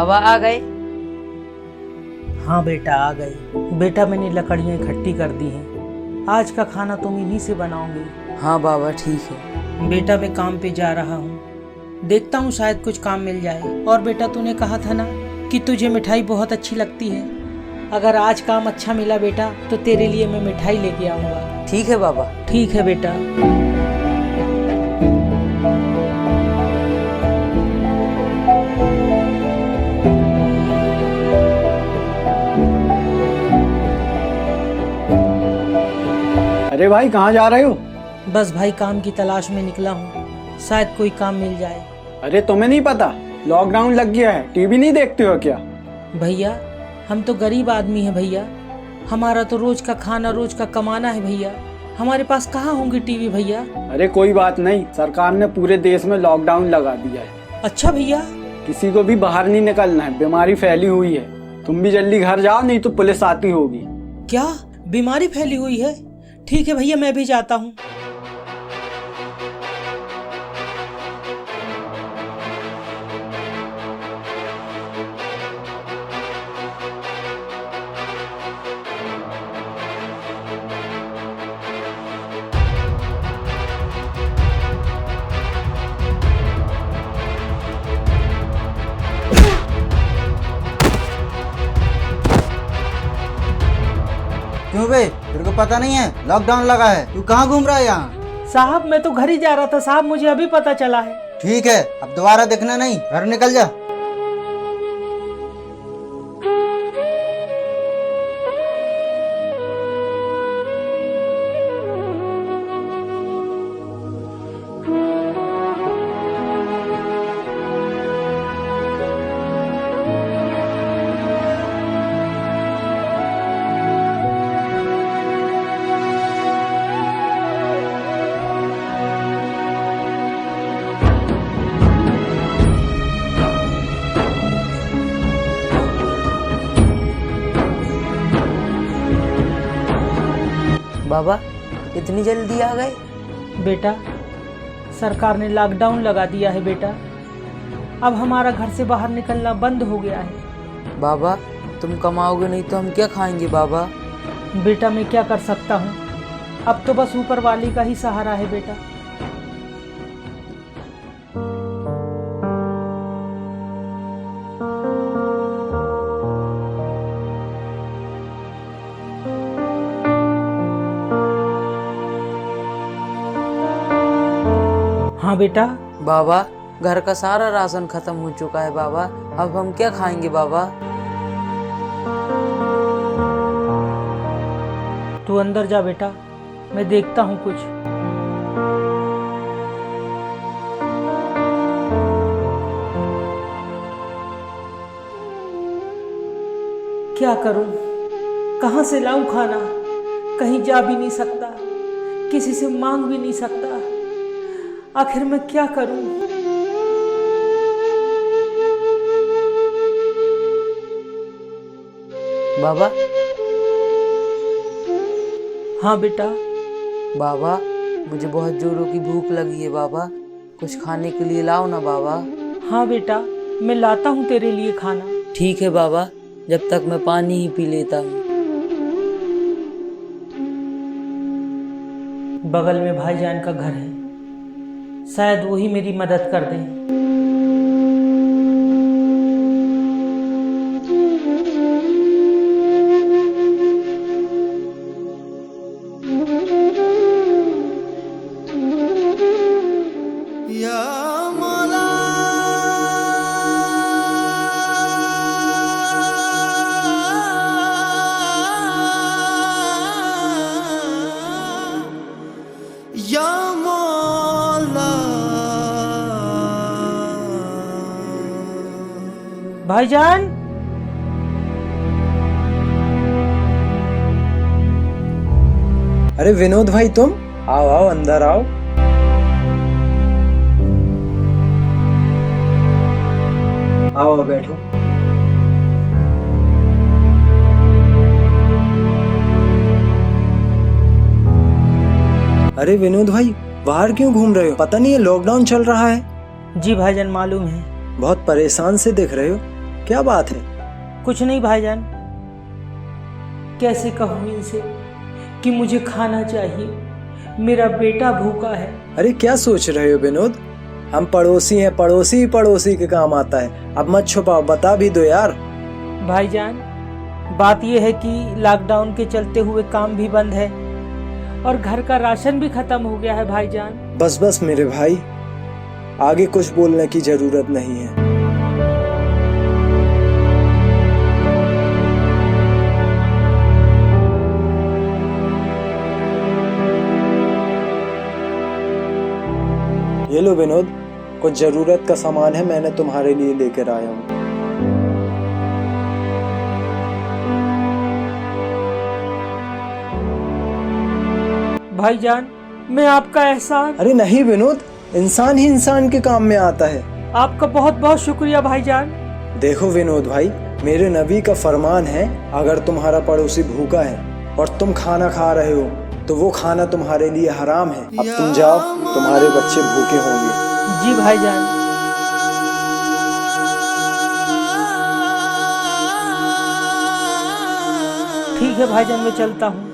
बाबा आ गए? हाँ बेटा आ गई। बेटा मैंने लकड़ियाँ इकट्ठी कर दी हैं, आज का खाना तुम इन्हीं से बनाओगे। हाँ बाबा ठीक है। बेटा मैं काम पे जा रहा हूँ, देखता हूँ शायद कुछ काम मिल जाए। और बेटा तूने कहा था ना कि तुझे मिठाई बहुत अच्छी लगती है, अगर आज काम अच्छा मिला बेटा तो तेरे लिए मैं मिठाई लेके आऊँगा। ठीक है बाबा। ठीक है बेटा। अरे भाई कहाँ जा रहे हो? बस भाई काम की तलाश में निकला हूँ, शायद कोई काम मिल जाए। अरे तुम्हें नहीं पता लॉकडाउन लग गया है, टीवी नहीं देखते हो क्या? भैया हम तो गरीब आदमी हैं भैया, हमारा तो रोज का खाना रोज का कमाना है भैया, हमारे पास कहाँ होंगे टीवी भैया। अरे कोई बात नहीं, सरकार ने पूरे देश में लॉकडाउन लगा दिया है। अच्छा भैया। किसी को भी बाहर नहीं निकलना है, बीमारी फैली हुई है। तुम भी जल्दी घर जाओ नहीं तो पुलिस आती होगी। क्या बीमारी फैली हुई है? ठीक है भैया मैं भी जाता हूँ। क्यों बे, तेरे को पता नहीं है लॉकडाउन लगा है? तू कहाँ घूम रहा है यहाँ? साहब मैं तो घर ही जा रहा था साहब, मुझे अभी पता चला है। ठीक है, अब दोबारा देखना नहीं, घर निकल जा। बाबा इतनी जल्दी आ गए? बेटा सरकार ने लॉकडाउन लगा दिया है बेटा, अब हमारा घर से बाहर निकलना बंद हो गया है। बाबा तुम कमाओगे नहीं तो हम क्या खाएंगे बाबा? बेटा मैं क्या कर सकता हूँ, अब तो बस ऊपर वाले का ही सहारा है बेटा। हाँ बेटा। बाबा घर का सारा राशन खत्म हो चुका है बाबा, अब हम क्या खाएंगे बाबा? तू अंदर जा बेटा, मैं देखता हूँ कुछ। क्या करूं, कहां से लाऊं खाना? कहीं जा भी नहीं सकता, किसी से मांग भी नहीं सकता, आखिर मैं क्या करूं? बाबा। हाँ बेटा। बाबा मुझे बहुत जोरों की भूख लगी है बाबा, कुछ खाने के लिए लाओ ना बाबा। हाँ बेटा मैं लाता हूँ तेरे लिए खाना। ठीक है बाबा, जब तक मैं पानी ही पी लेता हूँ। बगल में भाईजान का घर है, शायद वही मेरी मदद कर दें। भाईजान। अरे विनोद भाई तुम आओ आओ अंदर आओ। आओ बैठो। अरे विनोद भाई बाहर क्यों घूम रहे हो? पता नहीं है लॉकडाउन चल रहा है। जी भाईजान मालूम है। बहुत परेशान से दिख रहे हो। क्या बात है? कुछ नहीं भाईजान, कैसे कहूँ इनसे कि मुझे खाना चाहिए, मेरा बेटा भूखा है। अरे क्या सोच रहे हो विनोद? हम पड़ोसी हैं, पड़ोसी ही पड़ोसी के काम आता है। अब मत छुपाओ, बता भी दो यार। भाईजान बात यह है कि लॉकडाउन के चलते हुए काम भी बंद है और घर का राशन भी खत्म हो गया है भाईजान। बस बस मेरे भाई, आगे कुछ बोलने की जरूरत नहीं है। ये लो विनोद, कुछ जरूरत का सामान है, मैंने तुम्हारे लिए लेकर आया हूँ। भाईजान मैं आपका एहसान। अरे नहीं विनोद, इंसान ही इंसान के काम में आता है। आपका बहुत बहुत शुक्रिया भाईजान। देखो विनोद भाई, मेरे नबी का फरमान है, अगर तुम्हारा पड़ोसी भूखा है और तुम खाना खा रहे हो तो वो खाना तुम्हारे लिए हराम है। अब तुम जाओ, तुम्हारे बच्चे भूखे होंगे। जी भाईजान। ठीक है भाईजान, मैं चलता हूँ।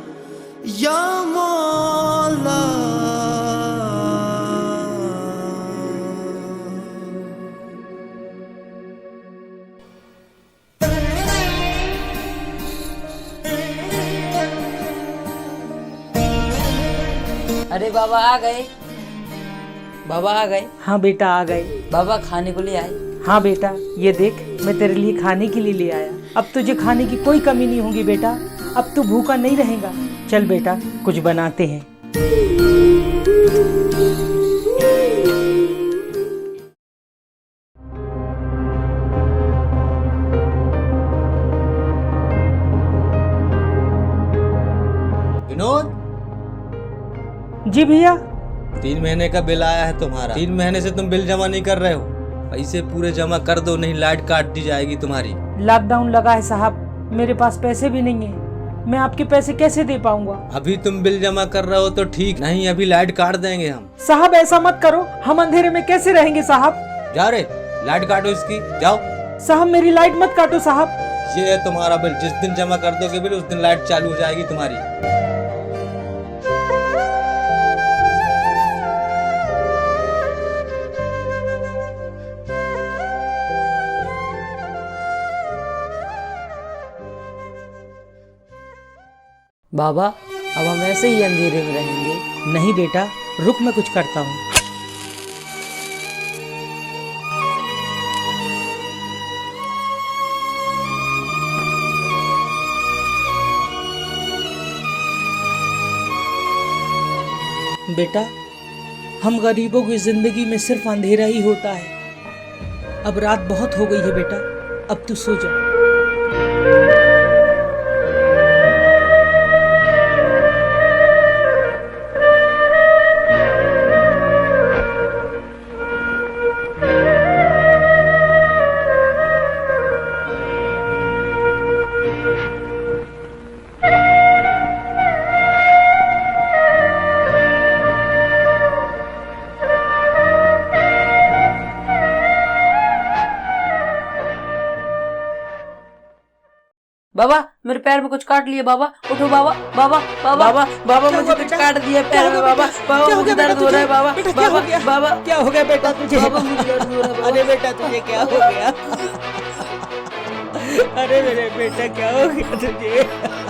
अरे बाबा आ गए, बाबा आ गए। हाँ बेटा आ गए। बाबा खाने को ले आए। हाँ बेटा, ये देख मैं तेरे लिए खाने के लिए ले आया। अब तुझे खाने की कोई कमी नहीं होगी बेटा, अब तू भूखा नहीं रहेगा। चल बेटा कुछ बनाते हैं। विनोद, जी भैया। 3 महीने का बिल आया है तुम्हारा। 3 महीने से तुम बिल जमा नहीं कर रहे हो। पैसे पूरे जमा कर दो, नहीं लाइट काट दी जाएगी तुम्हारी। लॉकडाउन लगा है साहब, मेरे पास पैसे भी नहीं है, मैं आपके पैसे कैसे दे पाऊंगा। अभी तुम बिल जमा कर रहे हो तो ठीक, नहीं अभी लाइट काट देंगे हम। साहब ऐसा मत करो, हम अंधेरे में कैसे रहेंगे साहब। जा रे, लाइट काटो इसकी, जाओ। साहब मेरी लाइट मत काटो साहब। ये है तुम्हारा बिल, जिस दिन जमा कर दोगे बिल उस दिन लाइट चालू हो जाएगी तुम्हारी। बाबा अब हम ऐसे ही अंधेरे में रहेंगे? नहीं बेटा, रुक मैं कुछ करता हूँ। बेटा, हम गरीबों की जिंदगी में सिर्फ अंधेरा ही होता है। अब रात बहुत हो गई है बेटा, अब तू सो जा। बाबा मेरे पैर में कुछ काट लिया बाबा, उठो बाबा। बाबा बाबा बाबा बाबा मुझे कुछ काट दिया पैर में बाबा। बाबा मुझे दर्द हो रहा है बाबा। बाबा बाबा क्या हो गया बेटा तुझे? बाबा मुझे दर्द हो रहा है। अरे बेटा तुझे क्या हो गया? अरे मेरे बेटा क्या हो गया तुझे?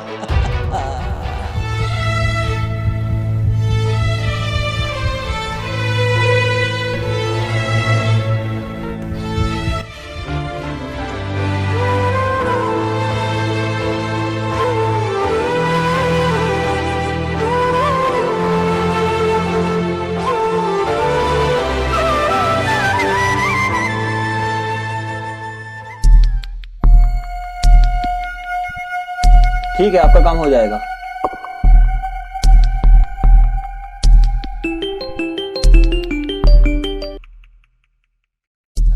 ठीक है, आपका काम हो जाएगा।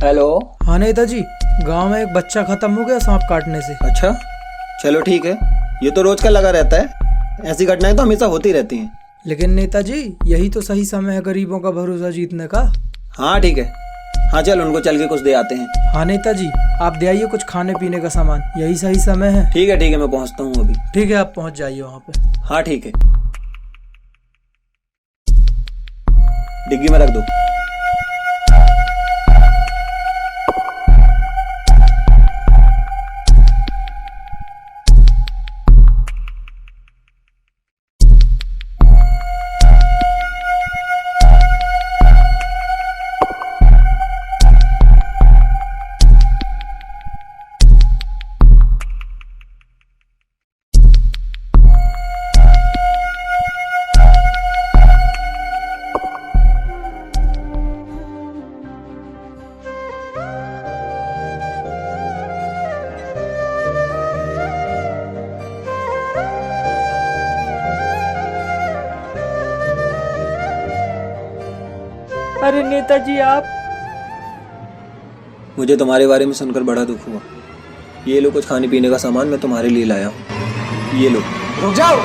हेलो। हाँ नेताजी, गांव में एक बच्चा खत्म हो गया सांप काटने से। अच्छा, चलो ठीक है, ये तो रोज का लगा रहता है, ऐसी घटनाएं तो हमेशा होती रहती हैं। लेकिन नेताजी, यही तो सही समय है गरीबों का भरोसा जीतने का। हाँ ठीक है, हाँ चल उनको चल के कुछ दे आते हैं। हाँ नेताजी, आप दे आइए कुछ खाने पीने का सामान, यही सही समय है। ठीक है मैं पहुंचता हूँ अभी। ठीक है, आप पहुंच जाइए वहाँ पे। हाँ ठीक है, डिग्गी में रख दो। अरे नेताजी आप। मुझे तुम्हारे बारे में सुनकर बड़ा दुख हुआ। ये लो कुछ खाने पीने का सामान, मैं तुम्हारे लिए लाया हूँ। ये लो। रुक जाओ।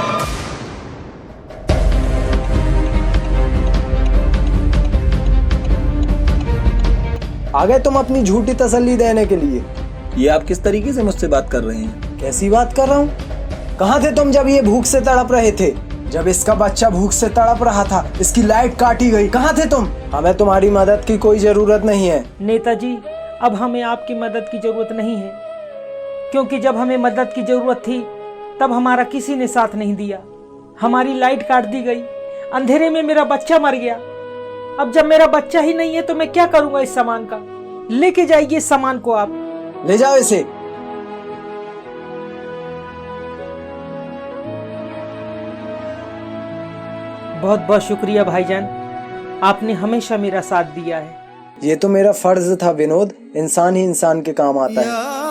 आ गए तुम अपनी झूठी तसल्ली देने के लिए। ये आप किस तरीके से मुझसे बात कर रहे हैं? कैसी बात कर रहा हूँ? कहाँ थे तुम जब ये भूख से तड़प रहे थे? जब इसका बच्चा भूख से तड़प रहा था, इसकी लाइट काटी गई, कहाँ थे तुम? हमें तुम्हारी मदद की कोई जरूरत नहीं है। नेताजी अब हमें आपकी मदद की जरूरत नहीं है, क्योंकि जब हमें मदद की जरूरत थी तब हमारा किसी ने साथ नहीं दिया। हमारी लाइट काट दी गई, अंधेरे में मेरा बच्चा मर गया। अब जब मेरा बच्चा ही नहीं है तो मैं क्या करूंगा इस सामान का? लेके जाइए इस सामान को, आप ले जाओ इसे। बहुत बहुत शुक्रिया भाईजान, आपने हमेशा मेरा साथ दिया है। ये तो मेरा फर्ज था विनोद, इंसान ही इंसान के काम आता है।